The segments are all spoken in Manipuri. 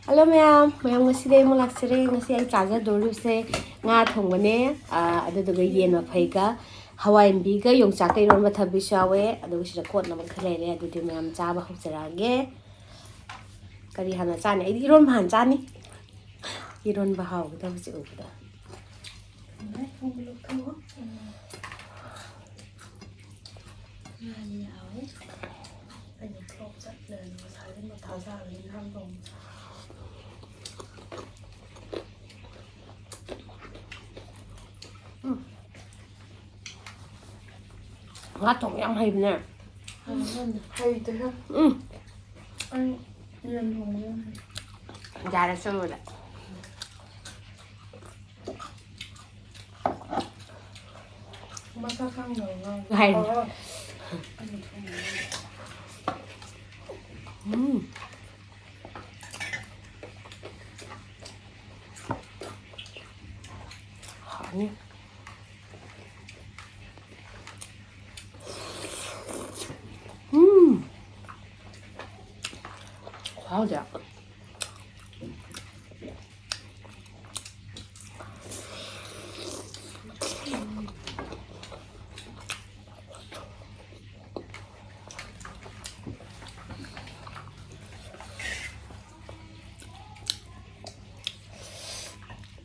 Hello ma'am ngasiday mo laksire ngasi ay chaja doruse nga thongwane aduduga yen mafaiga hawainbiga yongchak iron mathabi shawe aduga sira khot na khalere adudi ma'am chaba haujarage kari hana chani ai iron bhan chani iron ba haw da busi ubda nga thong yang haibne hayde ha ay yan mo jara solo masakang no hay honey wow dạ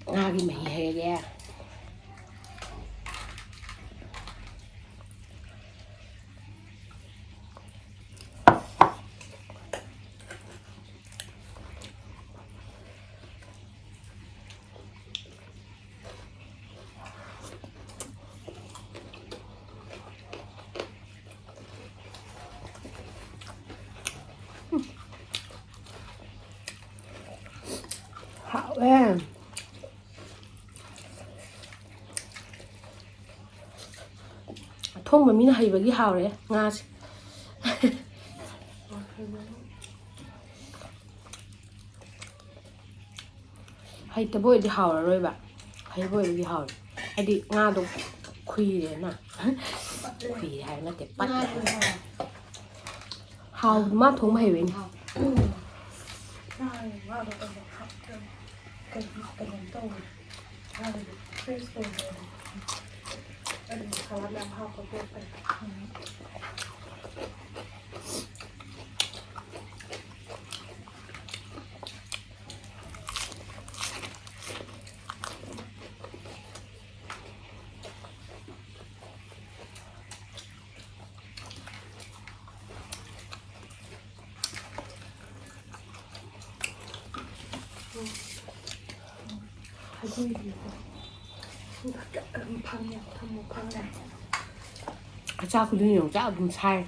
cái mì hề ra hảo em thong mà mình hay với cái hào đấy nga hay tới bôi đi hào rồi bạn hay bôi đi hào hay đi nga đâu khuy đấy nè khuy hay nó đẹp bắt hào mát thong hay vậy cha cứ đi nhiều cha cũng sai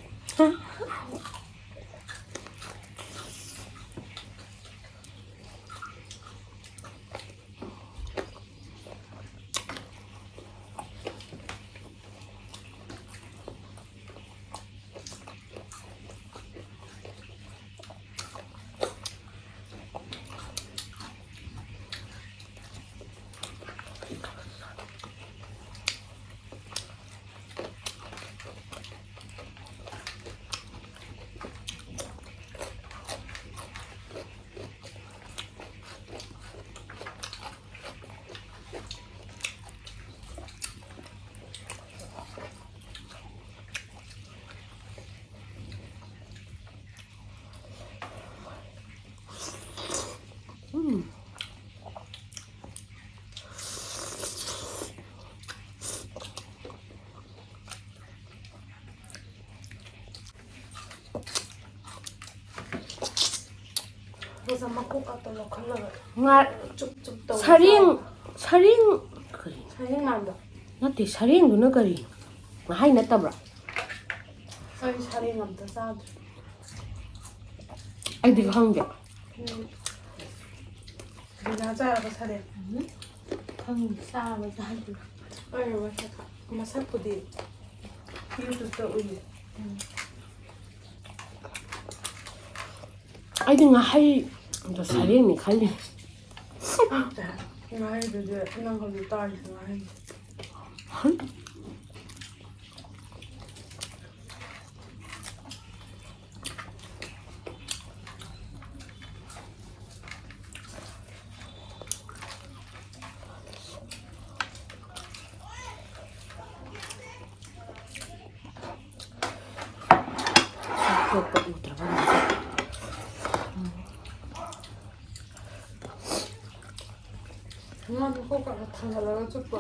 그래서 막고 갔다가 갈라가 nga 쭉쭉 떠 사링 그리 사진 난다 나한테 사링 누나 그리 하이 났다 브라 아이 사진 난다 싸도 ai thì không vậy 내가 자라고 사래 không xa mà ra được 아이 마사코디 이것도 우유 ai thì hay 저 사링이 갈리 나이도 이제 이런 걸로 따지고 나이 ꯇꯣꯛꯄ ꯎꯗ꯭ꯔꯕ ꯉꯁꯤ ꯉꯥꯗꯣ ꯀꯣꯛꯀꯥꯗ ꯊꯥꯡꯒꯠꯂꯒ ꯆꯨꯞꯄ.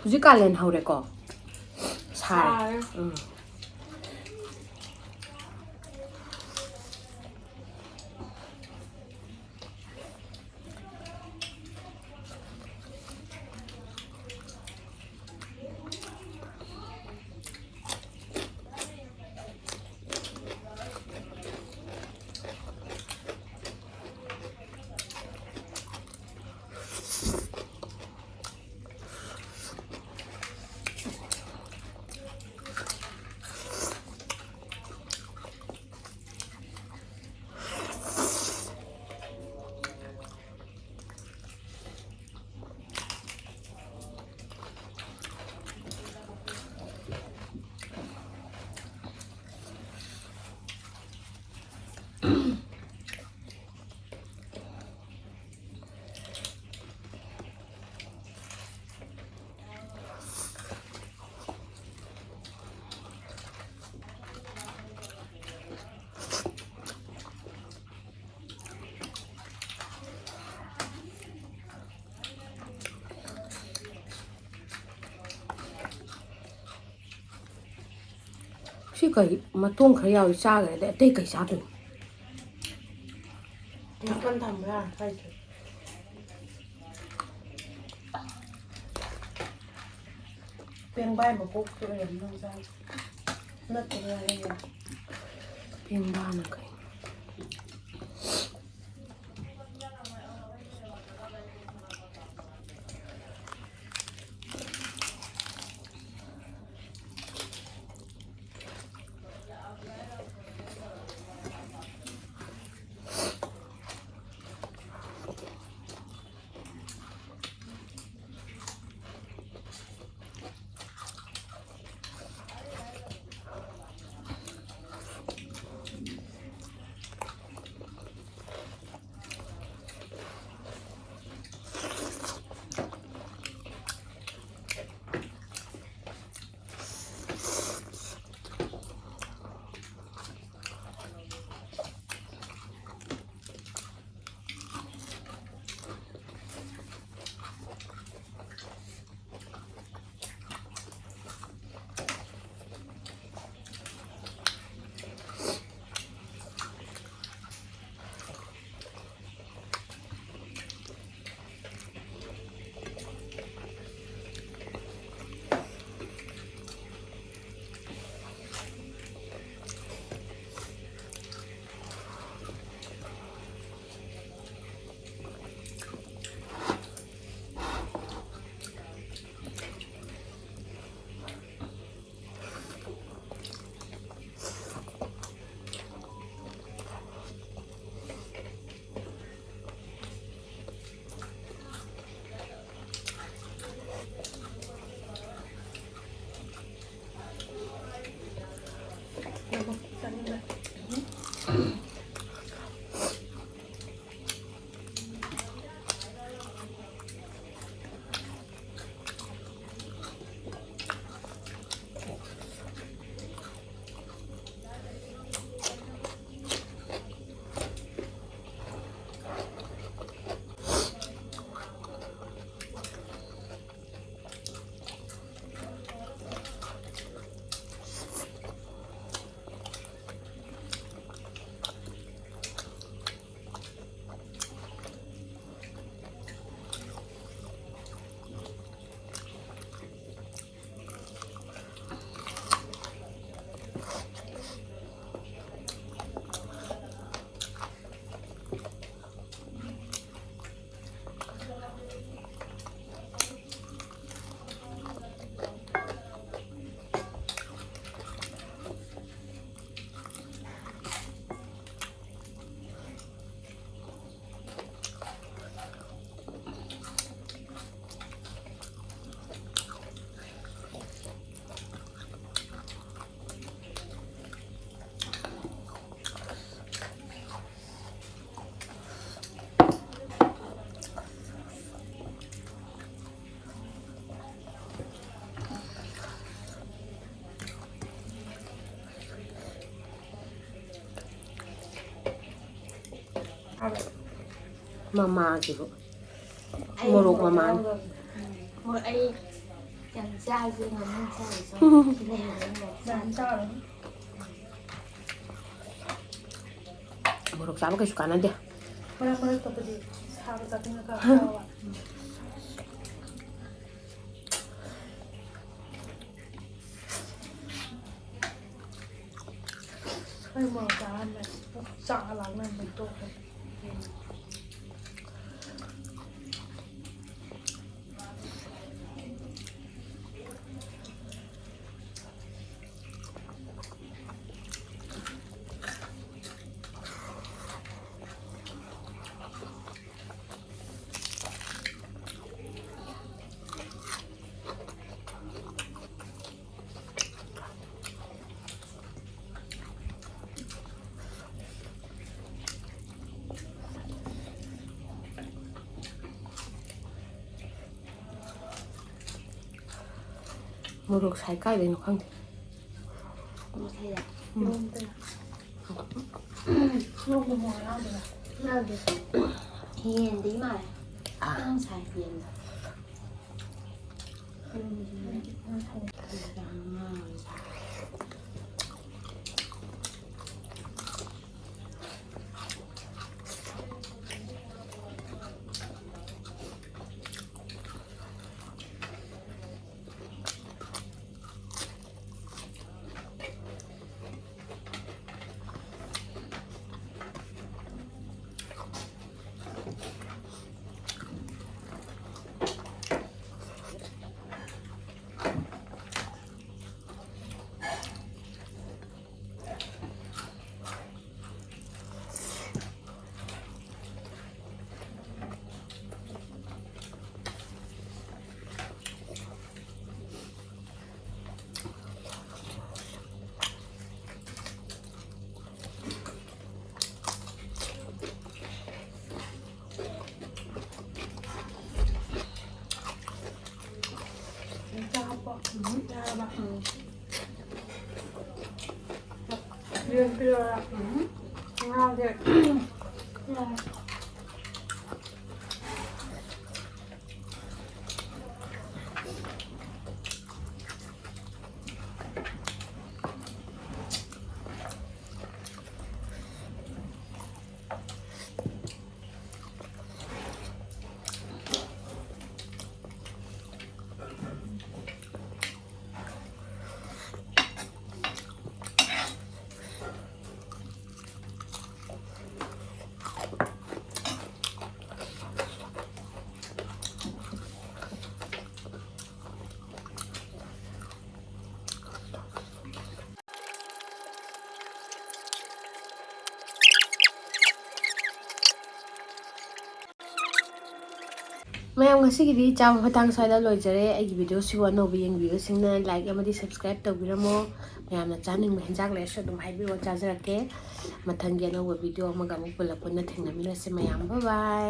hꯧꯖꯤꯛ ꯀꯥꯂꯦꯟ ꯍꯧꯔꯦꯀꯣ ꯁꯥꯔꯦ ꯁꯤ ꯀꯩ ꯃꯇꯣꯡ ꯈꯔ ꯌꯥꯎꯏ ꯆꯥꯈ꯭ꯔꯦ ꯑꯇꯩ ꯀꯩ ꯆꯥꯗꯣꯏꯅꯣ 나쁜 담배야, 살짝. 뺑바이 먹고 그래 영상 나 들어야 뺑바는 그래 ꯃꯃꯥꯁꯤꯕꯨ ꯃꯣꯔꯣꯛ ꯃꯃꯥꯅꯤ ꯃꯣꯏ ꯑꯩ ꯌꯥꯝ ꯆꯥꯒꯦ ꯉꯝꯅ ꯆꯥꯔꯁꯨ ꯌꯥꯝ ꯆꯥꯔꯣ ꯃꯣꯔꯣꯛ ꯆꯥꯕ ꯀꯩꯁꯨ ꯀꯥꯟꯅꯗꯦ ꯃꯔꯛꯇꯕꯨꯗꯤ ꯁꯥꯕ ꯆꯥꯅꯤꯡꯉꯒ ꯆꯥꯕ ꯑꯩ ꯃꯣꯔꯣꯛ ꯆꯥꯔꯝꯃꯦ ꯆꯥꯛ ꯂꯥꯛꯅꯕ ꯇꯣꯛꯈ꯭ꯔꯦ ꯃꯣꯔꯣꯛ ꯁꯥꯏ ꯀꯥꯏꯗꯩꯅꯣ ꯈꯪꯗꯦ ꯌꯣꯝꯕ ꯃꯣꯔꯣꯛ ꯌꯥꯎꯗꯣꯏꯔꯥ ꯌꯥꯎꯗꯦ ꯌꯦꯟꯗꯤ ꯃꯥꯜꯂꯦ ꯈꯤꯇꯪ ꯁꯥꯏ ꯌꯦꯟꯗ Pilih ngaget. ꯃꯌꯥꯝ ꯉꯁꯤꯒꯤꯗꯤ ꯆꯥꯕ ꯃꯇꯥꯡ ꯁ꯭ꯋꯥꯏꯗ ꯂꯣꯏꯖꯔꯦ ꯑꯩꯒꯤ ꯚꯤꯗꯤꯑꯣꯁꯤꯕꯨ ꯑꯅꯧꯕ ꯌꯦꯡꯕꯤꯕꯁꯤꯡꯅ ꯂꯥꯏꯛ ꯑꯃꯗꯤ ꯁꯕꯁꯀ꯭ꯔꯥꯏꯕ ꯇꯧꯕꯤꯔꯝꯃꯣ ꯃꯌꯥꯝꯅ ꯆꯥꯅꯤꯡꯕ ꯍꯦꯟꯖꯥꯡ ꯂꯩꯔꯁꯨ ꯑꯗꯨꯝ ꯍꯥꯏꯕꯤꯔꯛꯑꯣ ꯆꯥꯖꯔꯛꯀꯦ ꯃꯊꯪꯒꯤ ꯑꯅꯧꯕ ꯚꯤꯗꯤꯑꯣ ꯑꯃꯒ ꯑꯃꯨꯛ ꯄꯨꯟꯅ ꯊꯦꯡꯅꯃꯤꯟꯅꯁꯤ ꯃꯌꯥꯝ ꯕꯥꯏ ꯕꯥꯏ